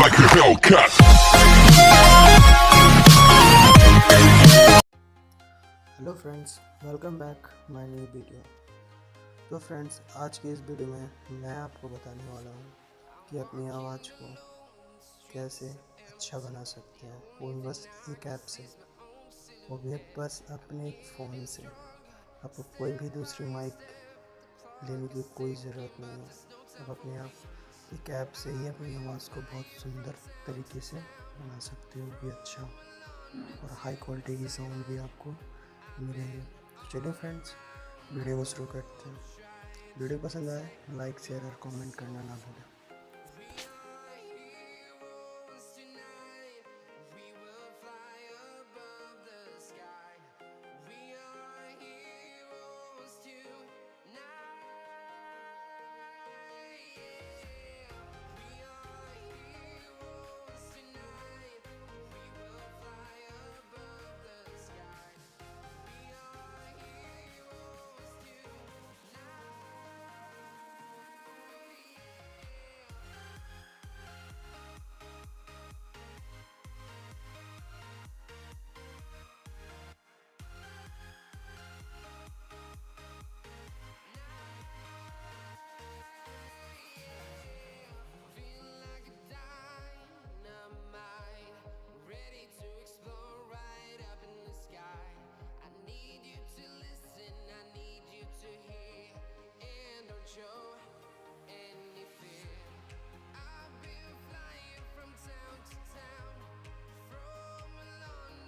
like a Hellcat. Hello friends, welcome back my new video. तो friends, आज के इस वीडियो में मैं आपको बताने वाला हूँ कि अपनी आवाज़ को कैसे अच्छा बना सकते हैं, वो भी बस एक ऐप से, वो भी बस अपने एक फ़ोन से। आपको कोई भी दूसरी माइक लेने की कोई ज़रूरत नहीं है। आप अपने आप एक ऐप से ही अपनी आवाज़ को बहुत सुंदर तरीके से बना सकते हो, वो भी अच्छा और हाई क्वालिटी की साउंड भी आपको मिलेगी। तो चलिए फ्रेंड्स, वीडियो को शुरू करते हैं। वीडियो पसंद आए लाइक शेयर और कमेंट करना ना भूलें।